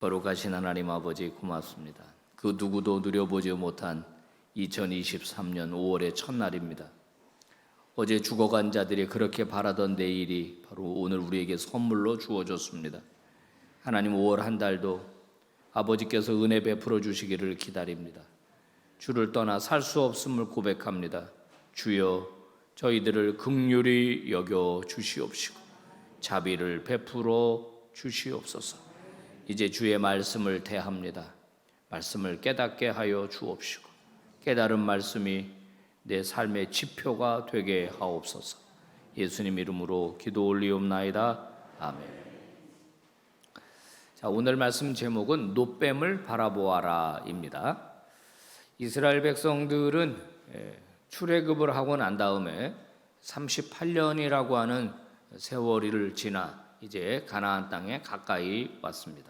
거룩하신 하나님 아버지 고맙습니다. 그 누구도 누려보지 못한 2023년 5월의 첫날입니다. 어제 죽어간 자들이 그렇게 바라던 내일이 바로 오늘 우리에게 선물로 주어졌습니다. 하나님 5월 한 달도 아버지께서 은혜 베풀어 주시기를 기다립니다. 주를 떠나 살 수 없음을 고백합니다. 주여 저희들을 긍휼히 여겨 주시옵시고 자비를 베풀어 주시옵소서. 이제 주의 말씀을 대합니다. 말씀을 깨닫게 하여 주옵시고 깨달은 말씀이 내 삶의 지표가 되게 하옵소서. 예수님 이름으로 기도 올리옵나이다. 아멘. 자, 오늘 말씀 제목은 노뱀을 바라보아라입니다. 이스라엘 백성들은 출애굽을 하고 난 다음에 38년이라고 하는 세월을 지나 이제 가나안 땅에 가까이 왔습니다.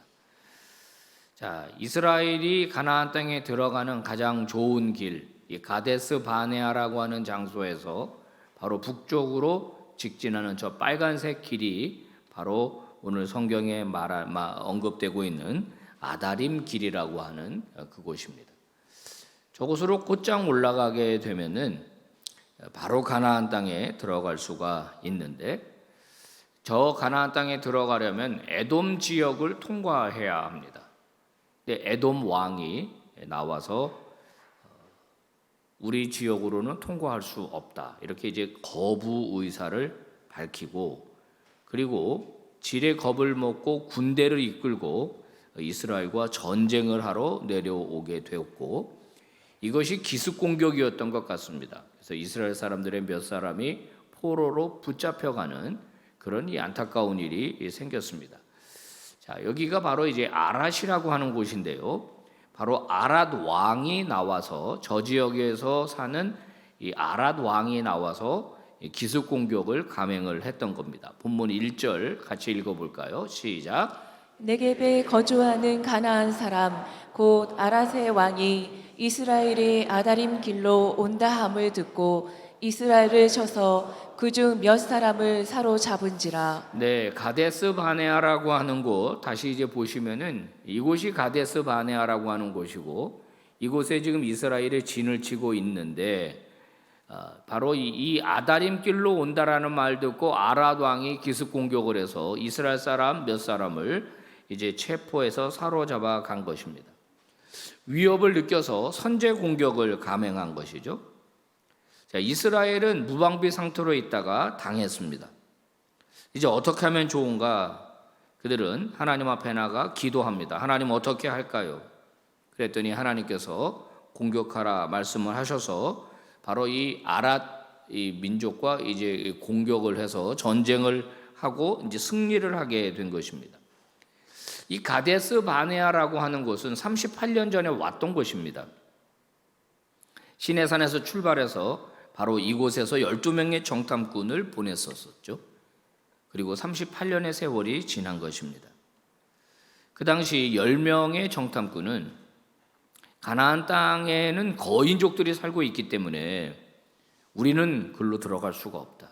자, 이스라엘이 가나안 땅에 들어가는 가장 좋은 길, 이 가데스 바네아라고 하는 장소에서 바로 북쪽으로 직진하는 저 빨간색 길이 바로 오늘 성경에 언급되고 있는 아다림 길이라고 하는 그곳입니다. 저곳으로 곧장 올라가게 되면은 바로 가나안 땅에 들어갈 수가 있는데, 저 가나안 땅에 들어가려면 에돔 지역을 통과해야 합니다. 근데 에돔 왕이 나와서 우리 지역으로는 통과할 수 없다, 이렇게 이제 거부 의사를 밝히고, 그리고 질의 겁을 먹고 군대를 이끌고 이스라엘과 전쟁을 하러 내려오게 되었고, 이것이 기습 공격이었던 것 같습니다. 그래서 이스라엘 사람들의 몇 사람이 포로로 붙잡혀가는 그런 이 안타까운 일이 생겼습니다. 자, 여기가 바로 이제 아랏이라고 하는 곳인데요. 바로 아랏 왕이 나와서, 저 지역에서 사는 이 아랏 왕이 나와서 기습 공격을 감행을 했던 겁니다. 본문 1절 같이 읽어볼까요? 시작. 네겝에 거주하는 가나안 사람 곧 아랏의 왕이 이스라엘이 아다림 길로 온다 함을 듣고 이스라엘을 쳐서 그중 몇 사람을 사로잡은지라. 네, 가데스 바네아라고 하는 곳, 다시 이제 보시면은 이곳이 가데스 바네아라고 하는 곳이고, 이곳에 지금 이스라엘이 진을 치고 있는데, 바로 이 아다림 길로 온다라는 말 듣고 아랏 왕이 기습 공격을 해서 이스라엘 사람 몇 사람을 이제 체포해서 사로잡아 간 것입니다. 위협을 느껴서 선제 공격을 감행한 것이죠. 자, 이스라엘은 무방비 상태로 있다가 당했습니다. 이제 어떻게 하면 좋은가? 그들은 하나님 앞에 나가 기도합니다. 하나님 어떻게 할까요? 그랬더니 하나님께서 공격하라 말씀을 하셔서 바로 이 아랏 이 민족과 이제 공격을 해서 전쟁을 하고 이제 승리를 하게 된 것입니다. 이 가데스 바네아라고 하는 곳은 38년 전에 왔던 곳입니다. 시내산에서 출발해서 바로 이곳에서 12명의 정탐꾼을 보냈었죠. 그리고 38년의 세월이 지난 것입니다. 그 당시 10명의 정탐꾼은 가나안 땅에는 거인족들이 살고 있기 때문에 우리는 글로 들어갈 수가 없다.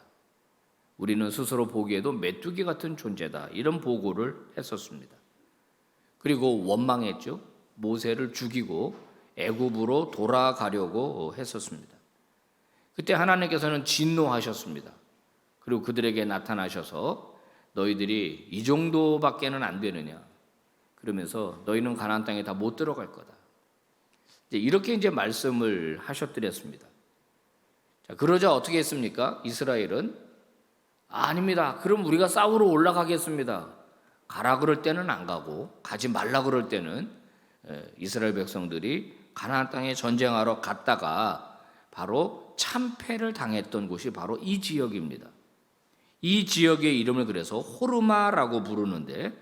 우리는 스스로 보기에도 메뚜기 같은 존재다. 이런 보고를 했었습니다. 그리고 원망했죠. 모세를 죽이고 애굽으로 돌아가려고 했었습니다. 그때 하나님께서는 진노하셨습니다. 그리고 그들에게 나타나셔서 너희들이 이 정도밖에는 안 되느냐, 그러면서 너희는 가나안 땅에 다 못 들어갈 거다, 이렇게 이제 말씀을 하셨더랬습니다. 자, 그러자 어떻게 했습니까? 이스라엘은 아닙니다. 그럼 우리가 싸우러 올라가겠습니다. 가라 그럴 때는 안 가고, 가지 말라 그럴 때는 이스라엘 백성들이 가나안 땅에 전쟁하러 갔다가 바로 참패를 당했던 곳이 바로 이 지역입니다. 이 지역의 이름을 그래서 호르마라고 부르는데,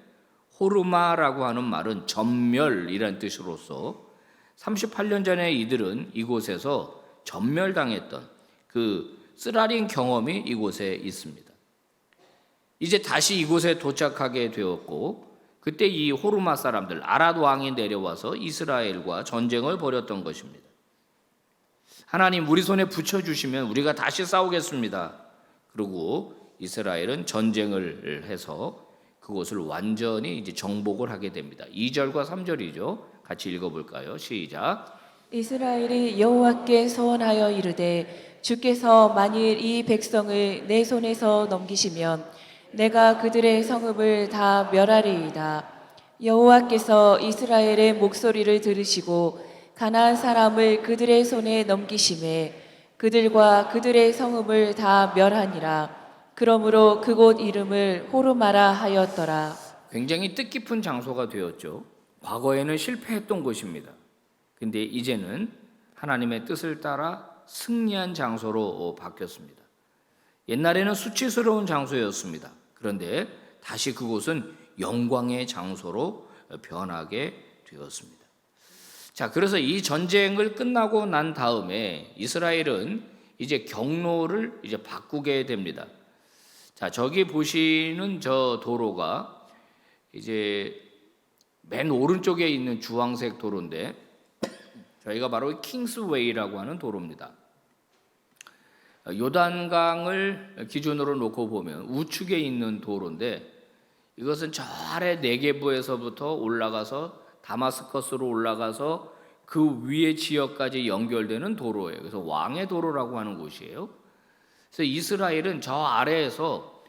호르마라고 하는 말은 전멸이라는 뜻으로서 38년 전에 이들은 이곳에서 전멸당했던 그 쓰라린 경험이 이곳에 있습니다. 이제 다시 이곳에 도착하게 되었고, 그때 이 호르마 사람들, 아랏 왕이 내려와서 이스라엘과 전쟁을 벌였던 것입니다. 하나님 우리 손에 붙여주시면 우리가 다시 싸우겠습니다. 그리고 이스라엘은 전쟁을 해서 그곳을 완전히 이제 정복을 하게 됩니다. 2절과 3절이죠. 같이 읽어볼까요? 시작. 이스라엘이 여호와께 소원하여 이르되 주께서 만일 이 백성을 내 손에서 넘기시면 내가 그들의 성읍을 다 멸하리이다. 여호와께서 이스라엘의 목소리를 들으시고 가나안 사람을 그들의 손에 넘기심에 그들과 그들의 성읍을 다 멸하니라. 그러므로 그곳 이름을 호르마라 하였더라. 굉장히 뜻깊은 장소가 되었죠. 과거에는 실패했던 곳입니다. 근데 이제는 하나님의 뜻을 따라 승리한 장소로 바뀌었습니다. 옛날에는 수치스러운 장소였습니다. 그런데 다시 그곳은 영광의 장소로 변하게 되었습니다. 자, 그래서 이 전쟁을 끝나고 난 다음에 이스라엘은 이제 경로를 이제 바꾸게 됩니다. 자, 저기 보시는 저 도로가 이제 맨 오른쪽에 있는 주황색 도로인데 저희가 바로 킹스웨이라고 하는 도로입니다. 요단강을 기준으로 놓고 보면 우측에 있는 도로인데 이것은 저 아래 네게부에서부터 올라가서 다마스커스로 올라가서 그 위의 지역까지 연결되는 도로예요. 그래서 왕의 도로라고 하는 곳이에요. 그래서 이스라엘은 저 아래에서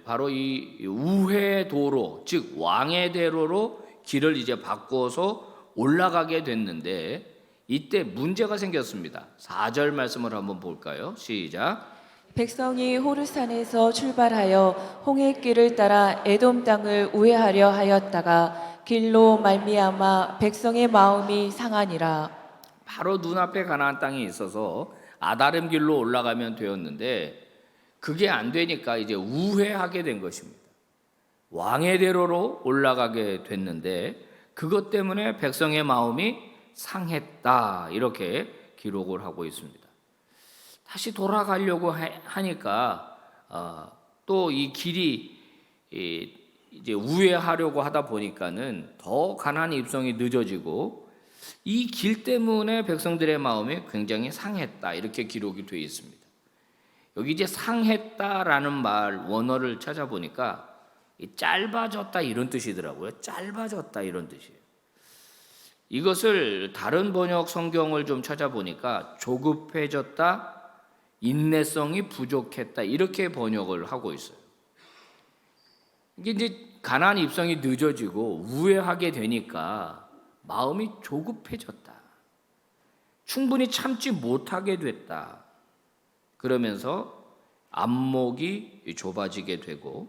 바로 이 우회 도로, 즉 왕의 대로로 길을 이제 바꿔서 올라가게 됐는데 이때 문제가 생겼습니다. 4절 말씀을 한번 볼까요? 시작. 백성이 호르산에서 출발하여 홍해길을 따라 에돔 땅을 우회하려 하였다가 길로 말미암아 백성의 마음이 상하니라. 바로 눈앞에 가나안 땅이 있어서 아다름 길로 올라가면 되었는데 그게 안 되니까 이제 우회하게 된 것입니다. 왕의 대로로 올라가게 됐는데 그것 때문에 백성의 마음이 상했다 이렇게 기록을 하고 있습니다. 다시 돌아가려고 하니까 또 이 길이 이제 우회하려고 하다 보니까는 더 가나안 입성이 늦어지고 이 길 때문에 백성들의 마음이 굉장히 상했다 이렇게 기록이 되어 있습니다. 여기 이제 상했다라는 말 원어를 찾아보니까 짧아졌다 이런 뜻이더라고요. 짧아졌다 이런 뜻이에요. 이것을 다른 번역 성경을 좀 찾아보니까 조급해졌다, 인내성이 부족했다 이렇게 번역을 하고 있어요. 이게 이제 가나안 입성이 늦어지고 우회하게 되니까 마음이 조급해졌다. 충분히 참지 못하게 됐다. 그러면서 안목이 좁아지게 되고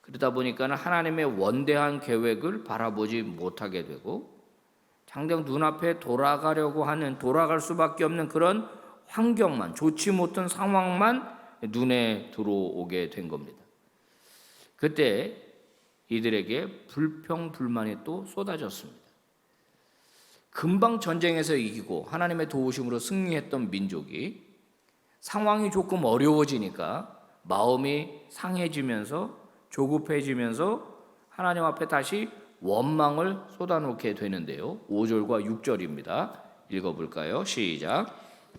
그러다 보니까 하나님의 원대한 계획을 바라보지 못하게 되고 당장 눈앞에 돌아갈 수밖에 없는 그런 환경만, 좋지 못한 상황만 눈에 들어오게 된 겁니다. 그때 이들에게 불평불만이 또 쏟아졌습니다. 금방 전쟁에서 이기고 하나님의 도우심으로 승리했던 민족이 상황이 조금 어려워지니까 마음이 상해지면서 조급해지면서 하나님 앞에 다시 원망을 쏟아놓게 되는데요. 5절과 6절입니다. 읽어볼까요? 시작.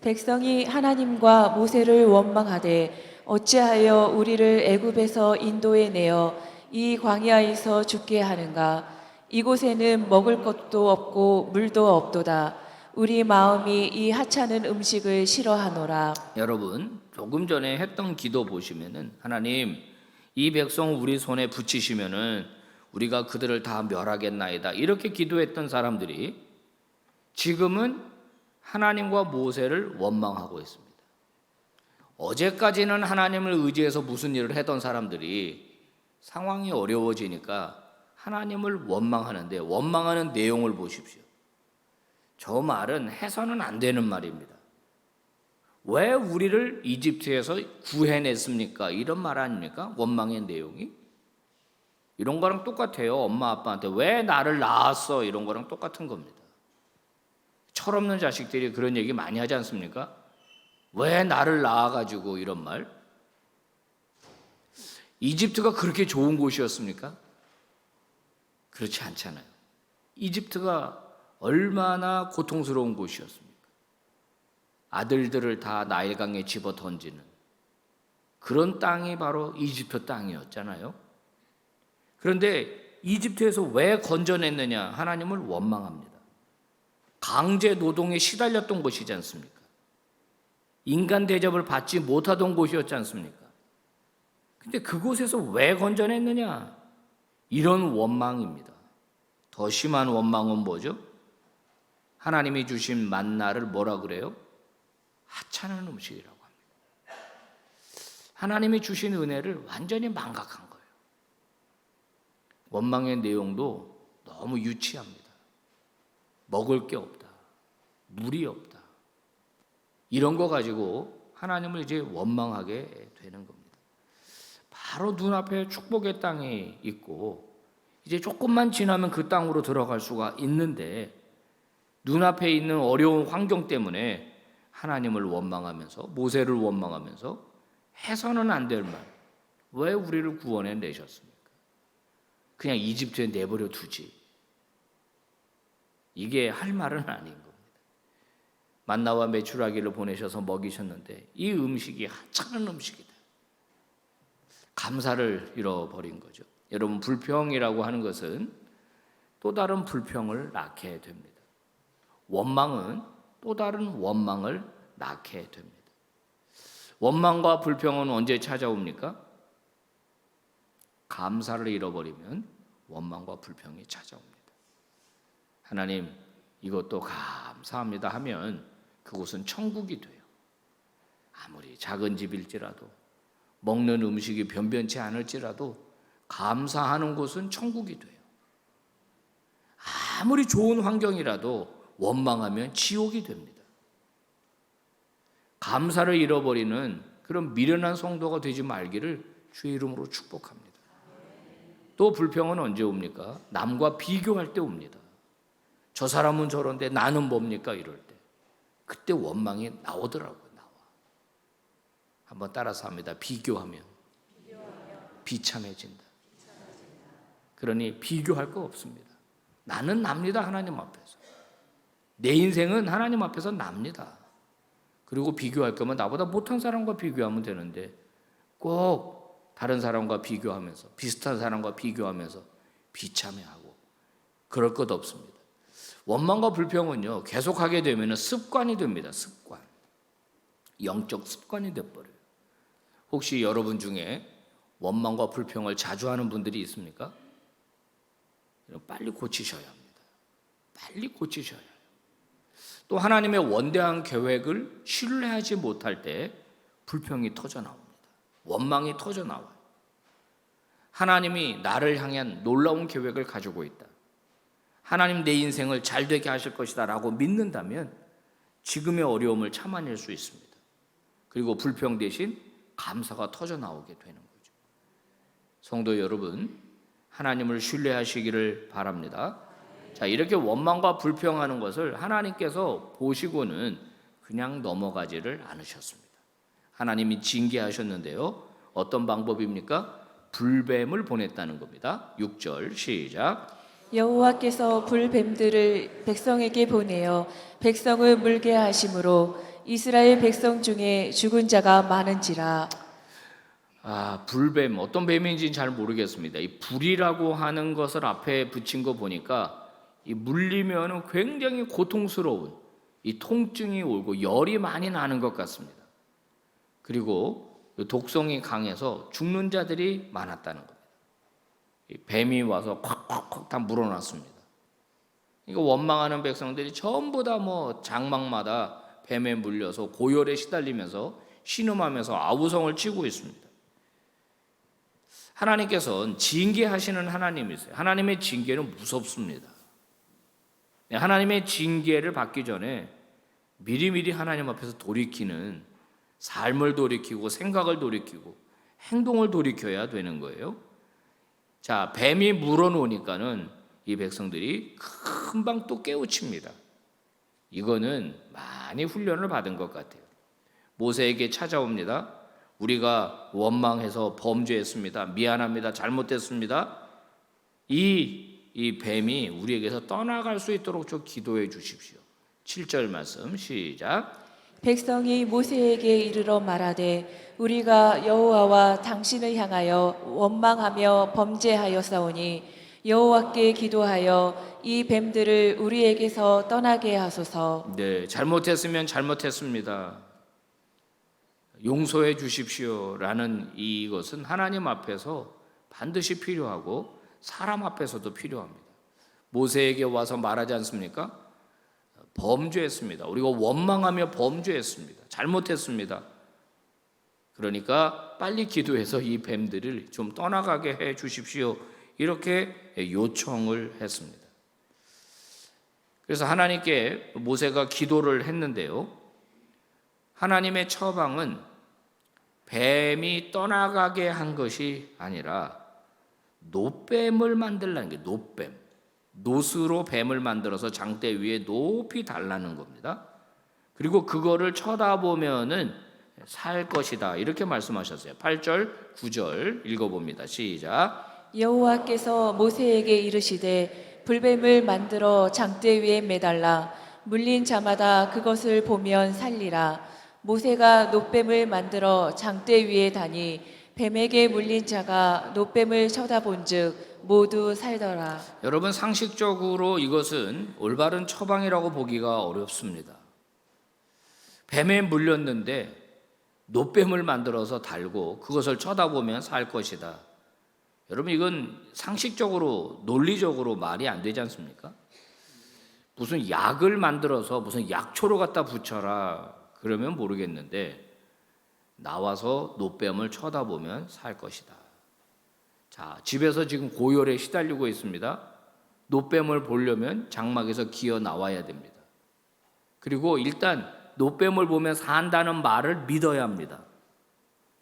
백성이 하나님과 모세를 원망하되 어찌하여 우리를 애굽에서 인도해 내어 이 광야에서 죽게 하는가. 이곳에는 먹을 것도 없고 물도 없도다. 우리 마음이 이 하찮은 음식을 싫어하노라. 여러분 조금 전에 했던 기도 보시면은 하나님 이 백성 우리 손에 붙이시면은 우리가 그들을 다 멸하겠나이다 이렇게 기도했던 사람들이 지금은 하나님과 모세를 원망하고 있습니다. 어제까지는 하나님을 의지해서 무슨 일을 했던 사람들이 상황이 어려워지니까 하나님을 원망하는데 원망하는 내용을 보십시오. 저 말은 해서는 안 되는 말입니다. 왜 우리를 이집트에서 구해냈습니까? 이런 말 아닙니까? 원망의 내용이. 이런 거랑 똑같아요. 엄마 아빠한테 왜 나를 낳았어? 이런 거랑 똑같은 겁니다. 철없는 자식들이 그런 얘기 많이 하지 않습니까? 왜 나를 낳아가지고 이런 말? 이집트가 그렇게 좋은 곳이었습니까? 그렇지 않잖아요. 이집트가 얼마나 고통스러운 곳이었습니까? 아들들을 다 나일강에 집어 던지는 그런 땅이 바로 이집트 땅이었잖아요. 그런데 이집트에서 왜 건져냈느냐? 하나님을 원망합니다. 강제 노동에 시달렸던 곳이지 않습니까? 인간 대접을 받지 못하던 곳이었지 않습니까? 근데 그곳에서 왜 건져냈느냐? 이런 원망입니다. 더 심한 원망은 뭐죠? 하나님이 주신 만나를 뭐라 그래요? 하찮은 음식이라고 합니다. 하나님이 주신 은혜를 완전히 망각한 거예요. 원망의 내용도 너무 유치합니다. 먹을 게 없다. 물이 없다. 이런 거 가지고 하나님을 이제 원망하게 되는 겁니다. 바로 눈앞에 축복의 땅이 있고 이제 조금만 지나면 그 땅으로 들어갈 수가 있는데 눈앞에 있는 어려운 환경 때문에 하나님을 원망하면서 모세를 원망하면서 해서는 안 될 말, 왜 우리를 구원해 내셨습니까? 그냥 이집트에 내버려 두지. 이게 할 말은 아닌 겁니다. 만나와 메추라기를 보내셔서 먹이셨는데 이 음식이 하찮은 음식이다. 감사를 잃어버린 거죠. 여러분, 불평이라고 하는 것은 또 다른 불평을 낳게 됩니다. 원망은 또 다른 원망을 낳게 됩니다. 원망과 불평은 언제 찾아옵니까? 감사를 잃어버리면 원망과 불평이 찾아옵니다. 하나님, 이것도 감사합니다 하면 그곳은 천국이 돼요. 아무리 작은 집일지라도 먹는 음식이 변변치 않을지라도 감사하는 곳은 천국이 돼요. 아무리 좋은 환경이라도 원망하면 지옥이 됩니다. 감사를 잃어버리는 그런 미련한 성도가 되지 말기를 주의 이름으로 축복합니다. 또 불평은 언제 옵니까? 남과 비교할 때 옵니다. 저 사람은 저런데 나는 뭡니까? 이럴 때. 그때 원망이 나오더라고요. 나와. 한번 따라서 합니다. 비교하면 비참해진다. 그러니 비교할 거 없습니다. 나는 납니다. 하나님 앞에서. 내 인생은 하나님 앞에서 납니다. 그리고 비교할 거면 나보다 못한 사람과 비교하면 되는데 꼭 다른 사람과 비교하면서 비슷한 사람과 비교하면서 비참해하고 그럴 것 없습니다. 원망과 불평은요, 계속하게 되면 습관이 됩니다. 습관. 영적 습관이 돼버려요. 혹시 여러분 중에 원망과 불평을 자주 하는 분들이 있습니까? 빨리 고치셔야 합니다. 빨리 고치셔야 해요. 또 하나님의 원대한 계획을 신뢰하지 못할 때 불평이 터져 나옵니다. 원망이 터져 나와요. 하나님이 나를 향한 놀라운 계획을 가지고 있다. 하나님 내 인생을 잘 되게 하실 것이다 라고 믿는다면 지금의 어려움을 참아낼 수 있습니다. 그리고 불평 대신 감사가 터져 나오게 되는 거죠. 성도 여러분, 하나님을 신뢰하시기를 바랍니다. 자, 이렇게 원망과 불평하는 것을 하나님께서 보시고는 그냥 넘어가지를 않으셨습니다. 하나님이 징계하셨는데요. 어떤 방법입니까? 불뱀을 보냈다는 겁니다. 6절 시작. 여호와께서 불뱀들을 백성에게 보내어 백성을 물게 하심으로 이스라엘 백성 중에 죽은 자가 많은지라. 불뱀, 어떤 뱀인지는 잘 모르겠습니다. 이 불이라고 하는 것을 앞에 붙인 거 보니까 이 물리면 굉장히 고통스러운 이 통증이 오고 열이 많이 나는 것 같습니다. 그리고 독성이 강해서 죽는 자들이 많았다는 겁니다. 이 뱀이 와서 콱콱콱 다 물어놨습니다. 이거 원망하는 백성들이 전부 다 장막마다 뱀에 물려서 고열에 시달리면서 신음하면서 아우성을 치고 있습니다. 하나님께서는 징계하시는 하나님이세요. 하나님의 징계는 무섭습니다. 하나님의 징계를 받기 전에 미리미리 하나님 앞에서 돌이키는 삶을 돌이키고 생각을 돌이키고 행동을 돌이켜야 되는 거예요. 자, 뱀이 물어놓으니까는 이 백성들이 금방 또 깨우칩니다. 이거는 많이 훈련을 받은 것 같아요. 모세에게 찾아옵니다. 우리가 원망해서 범죄했습니다. 미안합니다. 잘못됐습니다. 이 뱀이 우리에게서 떠나갈 수 있도록 좀 기도해 주십시오. 7절 말씀 시작. 백성이 모세에게 이르러 말하되 우리가 여호와와 당신을 향하여 원망하며 범죄하였사오니 여호와께 기도하여 이 뱀들을 우리에게서 떠나게 하소서. 네, 잘못했으면 잘못했습니다. 용서해 주십시오라는 이것은 하나님 앞에서 반드시 필요하고 사람 앞에서도 필요합니다. 모세에게 와서 말하지 않습니까? 범죄했습니다. 우리가 원망하며 범죄했습니다. 잘못했습니다. 그러니까 빨리 기도해서 이 뱀들을 좀 떠나가게 해 주십시오. 이렇게 요청을 했습니다. 그래서 하나님께 모세가 기도를 했는데요. 하나님의 처방은 뱀이 떠나가게 한 것이 아니라 노뱀을 만들라는 게 노뱀. 노스로 뱀을 만들어서 장대 위에 높이 달라는 겁니다. 그리고 그거를 쳐다보면은 살 것이다. 이렇게 말씀하셨어요. 8절, 9절 읽어봅니다. 시작. 여호와께서 모세에게 이르시되 불뱀을 만들어 장대 위에 매달라 물린 자마다 그것을 보면 살리라. 모세가 노뱀을 만들어 장대 위에 다니 뱀에게 물린 자가 노뱀을 쳐다본즉 모두 살더라. 여러분, 상식적으로 이것은 올바른 처방이라고 보기가 어렵습니다. 뱀에 물렸는데 노뱀을 만들어서 달고 그것을 쳐다보면 살 것이다. 여러분, 이건 상식적으로 논리적으로 말이 안 되지 않습니까? 무슨 약을 만들어서 무슨 약초로 갖다 붙여라 그러면 모르겠는데 나와서 노뱀을 쳐다보면 살 것이다. 자, 집에서 지금 고열에 시달리고 있습니다. 노뱀을 보려면 장막에서 기어 나와야 됩니다. 그리고 일단 노뱀을 보면 산다는 말을 믿어야 합니다.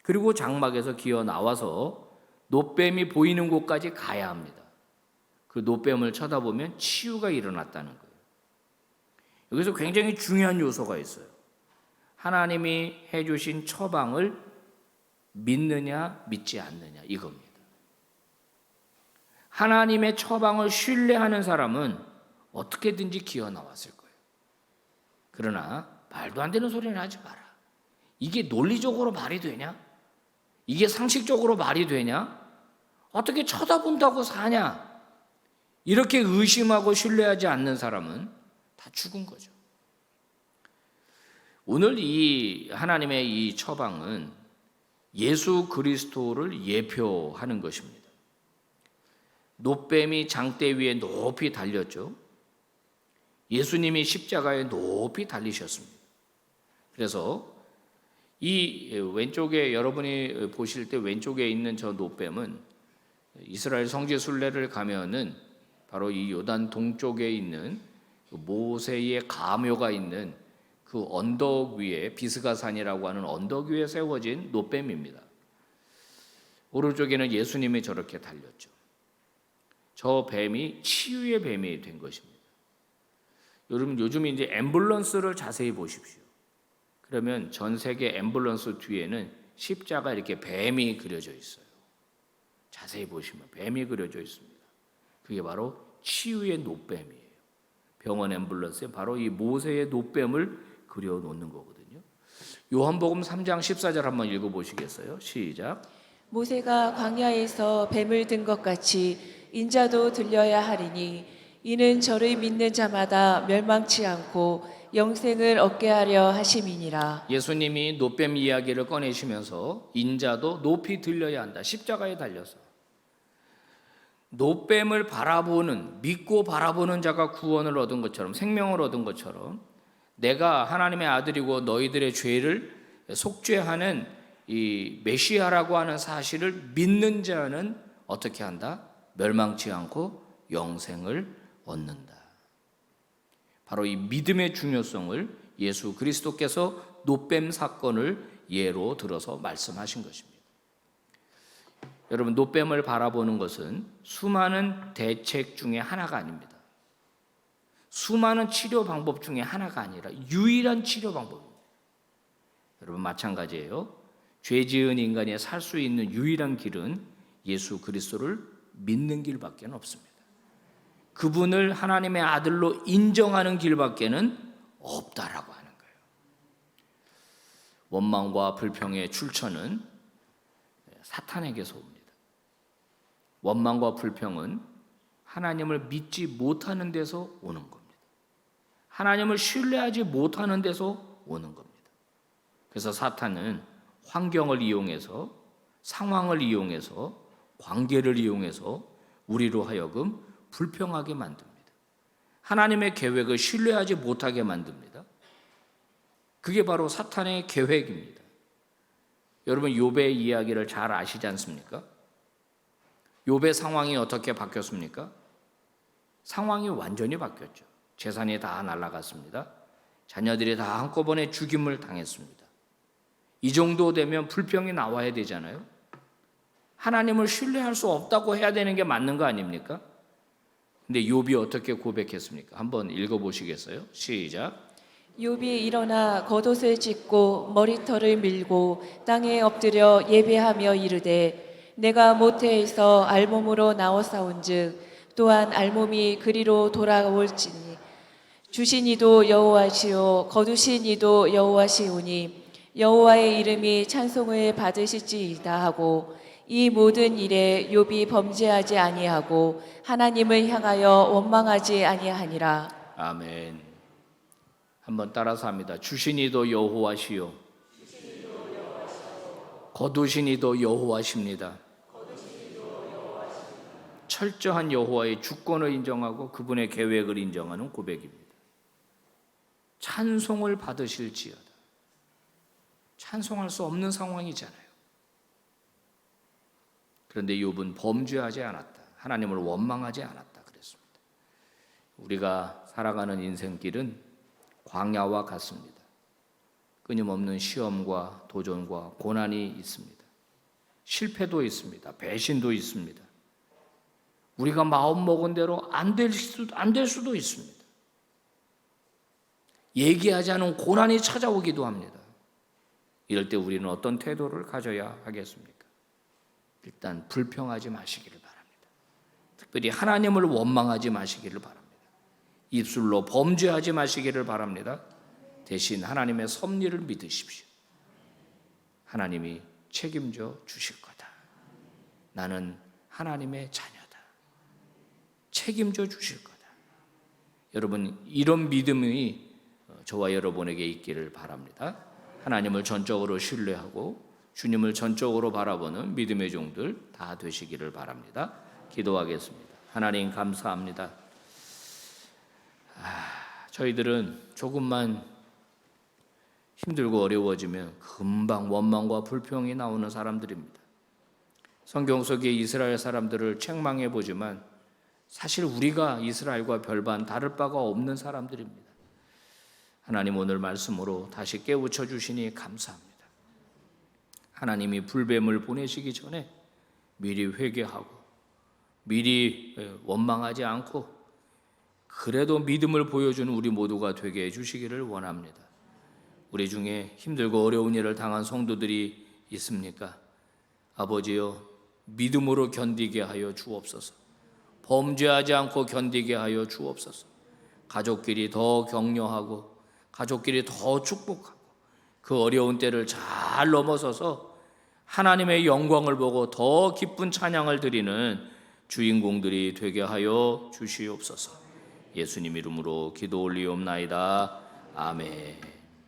그리고 장막에서 기어 나와서 노뱀이 보이는 곳까지 가야 합니다. 그 노뱀을 쳐다보면 치유가 일어났다는 거예요. 여기서 굉장히 중요한 요소가 있어요. 하나님이 해주신 처방을 믿느냐 믿지 않느냐 이겁니다. 하나님의 처방을 신뢰하는 사람은 어떻게든지 기어 나왔을 거예요. 그러나 말도 안 되는 소리는 하지 마라. 이게 논리적으로 말이 되냐? 이게 상식적으로 말이 되냐? 어떻게 쳐다본다고 사냐? 이렇게 의심하고 신뢰하지 않는 사람은 다 죽은 거죠. 오늘 이 하나님의 이 처방은 예수 그리스도를 예표하는 것입니다. 노뱀이 장대 위에 높이 달렸죠. 예수님이 십자가에 높이 달리셨습니다. 그래서 이 왼쪽에 여러분이 보실 때 왼쪽에 있는 저 노뱀은 이스라엘 성지 순례를 가면은 바로 이 요단 동쪽에 있는 모세의 가묘가 있는 그 언덕 위에 비스가산이라고 하는 언덕 위에 세워진 노뱀입니다. 오른쪽에는 예수님이 저렇게 달렸죠. 저 뱀이 치유의 뱀이 된 것입니다. 여러분, 요즘 이제 앰뷸런스를 자세히 보십시오. 그러면 전 세계 앰뷸런스 뒤에는 십자가 이렇게 뱀이 그려져 있어요. 자세히 보시면 뱀이 그려져 있습니다. 그게 바로 치유의 노뱀이에요. 병원 앰뷸런스에 바로 이 모세의 노뱀을 그려놓는 거거든요. 요한복음 3장 14절 한번 읽어보시겠어요? 시작. 모세가 광야에서 뱀을 든 것 같이 인자도 들려야 하리니 이는 저를 믿는 자마다 멸망치 않고 영생을 얻게 하려 하심이니라. 예수님이 노뱀 이야기를 꺼내시면서 인자도 높이 들려야 한다. 십자가에 달려서 노뱀을 바라보는, 믿고 바라보는 자가 구원을 얻은 것처럼, 생명을 얻은 것처럼 내가 하나님의 아들이고 너희들의 죄를 속죄하는 이 메시아라고 하는 사실을 믿는 자는 어떻게 한다? 멸망치 않고 영생을 얻는다. 바로 이 믿음의 중요성을 예수 그리스도께서 노뱀 사건을 예로 들어서 말씀하신 것입니다. 여러분, 노뱀을 바라보는 것은 수많은 대책 중에 하나가 아닙니다. 수많은 치료 방법 중에 하나가 아니라 유일한 치료 방법입니다. 여러분, 마찬가지예요. 죄 지은 인간이 살 수 있는 유일한 길은 예수 그리스도를 믿는 길밖에 없습니다. 그분을 하나님의 아들로 인정하는 길밖에는 없다라고 하는 거예요. 원망과 불평의 출처는 사탄에게서 옵니다. 원망과 불평은 하나님을 믿지 못하는 데서 오는 겁니다. 하나님을 신뢰하지 못하는 데서 오는 겁니다. 그래서 사탄은 환경을 이용해서, 상황을 이용해서, 관계를 이용해서 우리로 하여금 불평하게 만듭니다. 하나님의 계획을 신뢰하지 못하게 만듭니다. 그게 바로 사탄의 계획입니다. 여러분, 욥의 이야기를 잘 아시지 않습니까? 욥의 상황이 어떻게 바뀌었습니까? 상황이 완전히 바뀌었죠. 재산이 다 날아갔습니다. 자녀들이 다 한꺼번에 죽임을 당했습니다. 이 정도 되면 불평이 나와야 되잖아요. 하나님을 신뢰할 수 없다고 해야 되는 게 맞는 거 아닙니까? 근데 욥이 어떻게 고백했습니까? 한번 읽어보시겠어요? 시작. 욥이 일어나 겉옷을 찢고 머리털을 밀고 땅에 엎드려 예배하며 이르되 내가 모태에서 알몸으로 나왔사온즉 또한 알몸이 그리로 돌아올지니 주신 이도 여호와시요 거두신 이도 여호와시오니 여호와의 이름이 찬송을 받으실지이다 하고 이 모든 일에 욥이 범죄하지 아니하고 하나님을 향하여 원망하지 아니하니라. 아멘. 한번 따라서 합니다. 주신 이도 여호와시요 거두신 이도 여호와십니다. 철저한 여호와의 주권을 인정하고 그분의 계획을 인정하는 고백입니다. 찬송을 받으실지어다. 찬송할 수 없는 상황이잖아요. 그런데 욥은 범죄하지 않았다. 하나님을 원망하지 않았다 그랬습니다. 우리가 살아가는 인생길은 광야와 같습니다. 끊임없는 시험과 도전과 고난이 있습니다. 실패도 있습니다. 배신도 있습니다. 우리가 마음먹은 대로 안 될 수도 있습니다. 얘기하지 않은 고난이 찾아오기도 합니다. 이럴 때 우리는 어떤 태도를 가져야 하겠습니까? 일단 불평하지 마시기를 바랍니다. 특별히 하나님을 원망하지 마시기를 바랍니다. 입술로 범죄하지 마시기를 바랍니다. 대신 하나님의 섭리를 믿으십시오. 하나님이 책임져 주실 거다. 나는 하나님의 자녀다. 책임져 주실 거다. 여러분, 이런 믿음이 저와 여러분에게 있기를 바랍니다. 하나님을 전적으로 신뢰하고 주님을 전적으로 바라보는 믿음의 종들 다 되시기를 바랍니다. 기도하겠습니다. 하나님 감사합니다. 저희들은 조금만 힘들고 어려워지면 금방 원망과 불평이 나오는 사람들입니다. 성경 속의 이스라엘 사람들을 책망해 보지만 사실 우리가 이스라엘과 별반 다를 바가 없는 사람들입니다. 하나님, 오늘 말씀으로 다시 깨우쳐 주시니 감사합니다. 하나님이 불뱀을 보내시기 전에 미리 회개하고 미리 원망하지 않고 그래도 믿음을 보여주는 우리 모두가 되게 해주시기를 원합니다. 우리 중에 힘들고 어려운 일을 당한 성도들이 있습니까? 아버지여, 믿음으로 견디게 하여 주옵소서. 범죄하지 않고 견디게 하여 주옵소서. 가족끼리 더 격려하고 가족끼리 더 축복하고 그 어려운 때를 잘 넘어서서 하나님의 영광을 보고 더 기쁜 찬양을 드리는 주인공들이 되게 하여 주시옵소서. 예수님 이름으로 기도 올리옵나이다. 아멘.